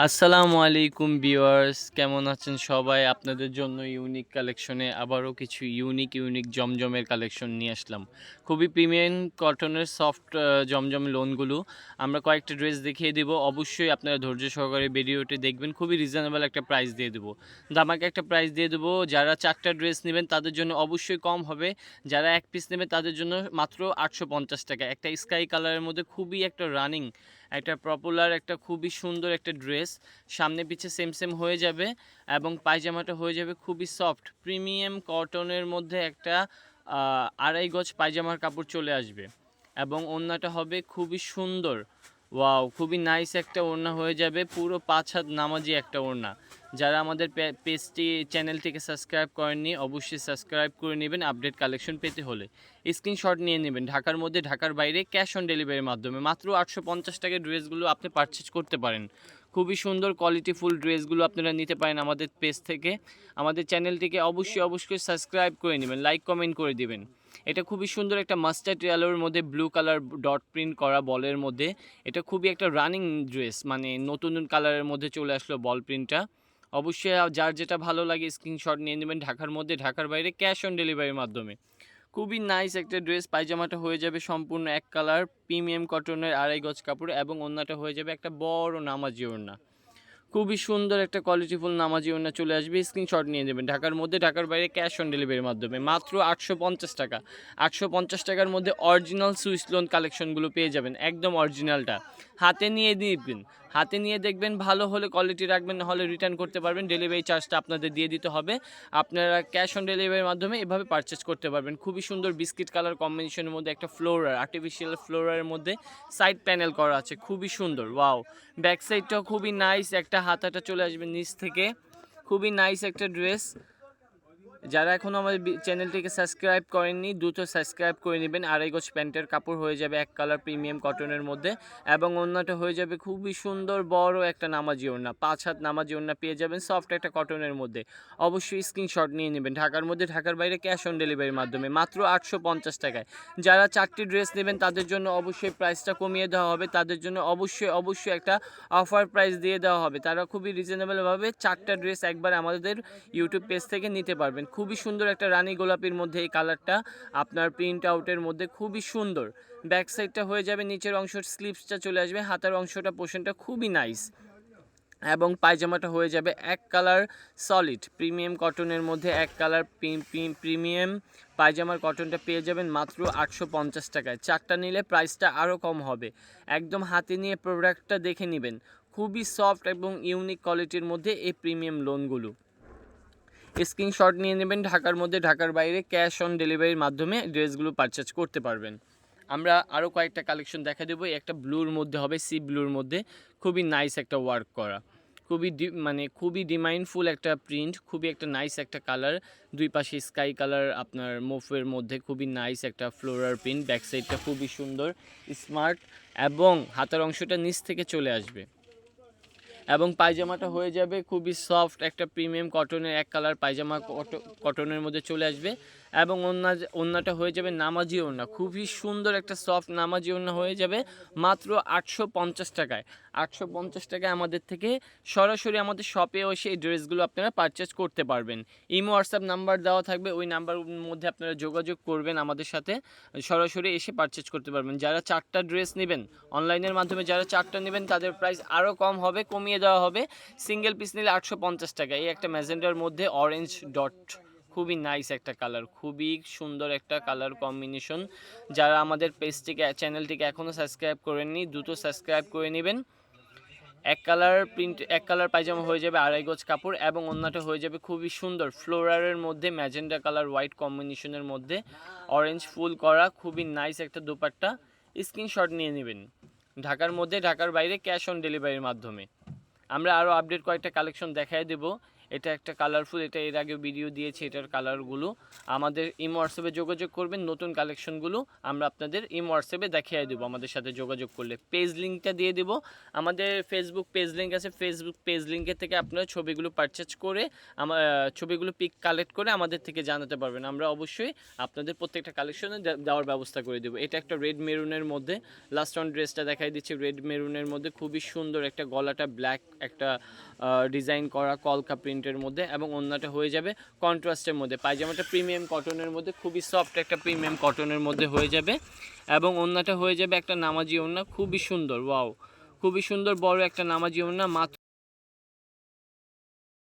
আসসালামু আলাইকুম ভিউয়ার্স, কেমন আছেন সবাই? আপনাদের জন্য ইউনিক কালেকশনে আবারও কিছু ইউনিক জমজমের কালেকশন নিয়ে আসলাম। খুবই প্রিমিয়াম কটনের সফট জমজম লোনগুলো আমরা কয়েকটা ড্রেস দেখিয়ে দেবো। অবশ্যই আপনারা ধৈর্য সহকারে ভিডিওটি দেখবেন। খুবই রিজনেবল একটা প্রাইস দিয়ে দেবো, দামাকে একটা প্রাইস দিয়ে দেবো। যারা 4টা ড্রেস নেবেন তাদের জন্য অবশ্যই কম হবে, যারা এক পিস নেবেন তাদের জন্য মাত্র 850 টাকা। একটা স্কাই কালারের মধ্যে খুবই একটা রানিং, একটা পপুলার, একটা খুবই সুন্দর একটা ড্রেস, সামনে পিছে সেম হয়ে যাবে এবং পায়জামাটা হয়ে যাবে খুবই সফট প্রিমিয়াম কটনের মধ্যে একটা 2.5 গজ পায়জামার কাপড় চলে আসবে এবং ওড়নাটা হবে খুবই সুন্দর। ওয়াও, খুবই নাইস একটা ওড়না হয়ে যাবে, পুরো 5 হাত নামাজি একটা ওড়না। যারা আমাদের পেজটি চ্যানেলটিকে সাবস্ক্রাইব করেননি অবশ্যই সাবস্ক্রাইব করে নেবেন আপডেট কালেকশন পেতে হলে। স্ক্রিনশট নিয়ে নেবেন, ঢাকার মধ্যে ঢাকার বাইরে ক্যাশ অন ডেলিভারির মাধ্যমে মাত্র 850 টাকায় ড্রেসগুলো আপনি পারচেজ করতে পারেন। খুবই সুন্দর কোয়ালিটিফুল ড্রেসগুলো আপনারা নিতে পারেন আমাদের পেজ থেকে। আমাদের চ্যানেলটিকে অবশ্যই সাবস্ক্রাইব করে নেবেন, লাইক কমেন্ট করে দিবেন। এটা খুবই সুন্দর একটা মাস্টার্ড ইয়েলোর মধ্যে ব্লু কালার ডট প্রিন্ট করা বলের মধ্যে। এটা খুবই একটা রানিং ড্রেস, মানে নতুন কালারের মধ্যে চলে আসলো বল প্রিন্টটা। অবশ্যই যার যেটা ভালো লাগে স্ক্রিনশট নিয়ে নেবেন, ঢাকার মধ্যে ঢাকার বাইরে ক্যাশ অন ডেলিভারির মাধ্যমে। খুবই নাইস একটা ড্রেস, পায়জামাটা হয়ে যাবে সম্পূর্ণ এক কালার প্রিমিয়াম কটনের 2.5 গজ কাপড় এবং ওড়নাটা হয়ে যাবে একটা বড় নামাজি ওড়না। খুবই সুন্দর একটা কোয়ালিটিফুল নামাজি ওড়না চলে আসবে, স্ক্রিনশট নিয়ে নেবেন। ঢাকার মধ্যে ঢাকার বাইরে ক্যাশ অন ডেলিভারির মাধ্যমে মাত্র 850 টাকা। 850 টাকার মধ্যে অরিজিনাল সুইস লোন কালেকশনগুলো পেয়ে যাবেন, একদম অরিজিনালটা। হাতে নিয়ে দিবেন, হাতে নিয়ে দেখবেন, ভালো হলে কোয়ালিটি রাখবেন, নাহলে রিটার্ন করতে পারবেন। ডেলিভারি চার্জটা আপনাদের দিয়ে দিতে হবে। আপনারা ক্যাশ অন ডেলিভারির মাধ্যমে এভাবে পারচেস করতে পারবেন। খুবই সুন্দর বিস্কিট কালার কম্বিনেশনের মধ্যে একটা ফ্লোরার, আর্টিফিশিয়াল ফ্লোরারের মধ্যে সাইড প্যানেল করা আছে, খুবই সুন্দর। ওয়াও, ব্যাক সাইডটাও খুবই নাইস, একটা হাতাটা চলে আসবে নিচ থেকে। খুবই নাইস একটা ড্রেস। যারা এখনও আমাদের চ্যানেলটিকে সাবস্ক্রাইব করেননি দ্রুত সাবস্ক্রাইব করে নেবেন। 2.5 গজ প্যান্টের কাপড় হয়ে যাবে এক কালার প্রিমিয়াম কটনের মধ্যে এবং ওড়নাটা হয়ে যাবে খুবই সুন্দর বড় একটা নামাজি ওড়না, 5 হাত নামাজি ওড়না পেয়ে যাবেন সফট একটা কটনের মধ্যে। অবশ্যই স্ক্রিনশট নিয়ে নেবেন, ঢাকার মধ্যে ঢাকার বাইরে ক্যাশ অন ডেলিভারির মাধ্যমে মাত্র 850 টাকায়। যারা 4টি ড্রেস নেবেন তাদের জন্য অবশ্যই প্রাইসটা কমিয়ে দেওয়া হবে, তাদের জন্য অবশ্যই একটা অফার প্রাইস দিয়ে দেওয়া হবে। তারা খুবই রিজনেবলভাবে 4টা ড্রেস একবার আমাদের ইউটিউব পেজ থেকে নিতে পারবেন। খুবই সুন্দর একটা রানী গোলাপির মধ্যে এই কালারটা, আপনার প্রিন্ট আউটের মধ্যে খুবই সুন্দর। ব্যাক সাইডটা হয়ে যাবে, নিচের অংশের স্লিভসটা চলে আসবে, হাতার অংশটা পোর্শনটা খুবই নাইস এবং পায়জামাটা হয়ে যাবে এক কালার সলিড প্রিমিয়াম কটনের মধ্যে এক কালার প্রিমিয়াম পায়জামার কটনটা পেয়ে যাবেন মাত্র 850 টাকায়। 4টা নিলে প্রাইসটা আরও কম হবে। একদম হাতে নিয়ে প্রোডাক্টটা দেখে নেবেন, খুবই সফট এবং ইউনিক কোয়ালিটির মধ্যে এই প্রিমিয়াম লোনগুলো। স্ক্রিনশট নিয়ে নেবেন, ঢাকার মধ্যে ঢাকার বাইরে ক্যাশ অন ডেলিভারির মাধ্যমে ড্রেসগুলো পারচেজ করতে পারবেন। আমরা আরও কয়েকটা কালেকশন দেখা দেবো। একটা ব্লুর মধ্যে হবে, সি ব্লুর মধ্যে খুবই নাইস একটা ওয়ার্ক করা, খুবই ডিমাইন্ডফুল একটা প্রিন্ট, খুবই একটা নাইস একটা কালার। দুই পাশে স্কাই কালার আপনার মুভের মধ্যে খুবই নাইস একটা ফ্লোরার প্রিন্ট। ব্যাক সাইডটা খুবই সুন্দর স্মার্ট এবং হাতার অংশটা নিচ থেকে চলে আসবে এবং পায়জামাটা হয়ে যাবে খুবই সফট একটা প্রিমিয়াম কটনের এক কালার পায়জামা, কটনের মধ্যে চলে আসবে এবং ওড়নাটা হয়ে যাবে নামাজি ওড়না, খুবই সুন্দর একটা সফট নামাজি ওড়না হয়ে যাবে মাত্র 850 টাকায়। 850 টাকায় আমাদের থেকে সরাসরি আমাদের শপে এসে এই ড্রেসগুলো আপনারা পারচেস করতে পারবেন। ইমো হোয়াটসঅ্যাপ নাম্বার দেওয়া থাকবে, ওই নাম্বারের মধ্যে আপনারা যোগাযোগ করবেন আমাদের সাথে, সরাসরি এসে পারচেস করতে পারবেন। যারা 4টা ড্রেস নেবেন অনলাইনের মাধ্যমে, যারা 4টা নেবেন তাদের প্রাইস আরও কম হবে, কমিয়ে দেওয়া হবে। সিঙ্গেল পিস নিলে 850 টাকা। এই একটা ম্যাজেন্ডার মধ্যে অরেঞ্জ ডট, খুবই নাইস একটা কালার, খুবই সুন্দর একটা কালার কম্বিনেশন। যারা আমাদের পেজটিকে চ্যানেলটিকে এখনও সাবস্ক্রাইব করেননি দ্রুত সাবস্ক্রাইব করে নেবেন। এক কালার পায়জামা হয়ে যাবে 2.5 গজ কাপড় এবং ওড়নাটা হয়ে যাবে খুবই সুন্দর ফ্লোরারের মধ্যে ম্যাজেন্ডা কালার হোয়াইট কম্বিনেশনের মধ্যে অরেঞ্জ ফুল করা, খুবই নাইস একটা দোপাট্টা। স্ক্রিনশট নিয়ে নেবেন, ঢাকার মধ্যে ঢাকার বাইরে ক্যাশ অন ডেলিভারির মাধ্যমে। আমরা আরও আপডেট কয়েকটা কালেকশন দেখাই দেব। এটা একটা কালারফুল, এটা এর আগে ভিডিও দিয়েছি এটার কালারগুলো। আমাদের ইমো হোয়াটসঅ্যাপে যোগাযোগ করবেন, নতুন কালেকশনগুলো আমরা আপনাদের ইমো হোয়াটসঅ্যাপে দেখিয়ে দেবো আমাদের সাথে যোগাযোগ করলে। পেজ লিঙ্কটা দিয়ে দেবো, আমাদের ফেসবুক পেজ লিঙ্ক আছে, ফেসবুক পেজ লিঙ্কের থেকে আপনারা ছবিগুলো পারচেজ করে আমার ছবিগুলো পিক কালেক্ট করে আমাদের থেকে জানাতে পারবেন। আমরা অবশ্যই আপনাদের প্রত্যেকটা কালেকশনে দেওয়ার ব্যবস্থা করে দেবো। এটা একটা রেড মেরুনের মধ্যে, লাস্ট অন ড্রেসটা দেখাই দিচ্ছি, রেড মেরুনের মধ্যে খুবই সুন্দর একটা, গলাটা ব্ল্যাক একটা ডিজাইন করা কলকা প্রিন্টের মধ্যে, এবং ওড়নাটা হয়ে যাবে কন্ট্রাস্টের মধ্যে। পায়জামাটা প্রিমিয়াম কটনের মধ্যে, খুবই সফট একটা প্রিমিয়াম কটনের মধ্যে হয়ে যাবে, এবং ওড়নাটা হয়ে যাবে একটা নামাজি ওড়না, খুবই সুন্দর, ওয়াও খুবই সুন্দর বড় একটা নামাজি ওড়না। মাত্র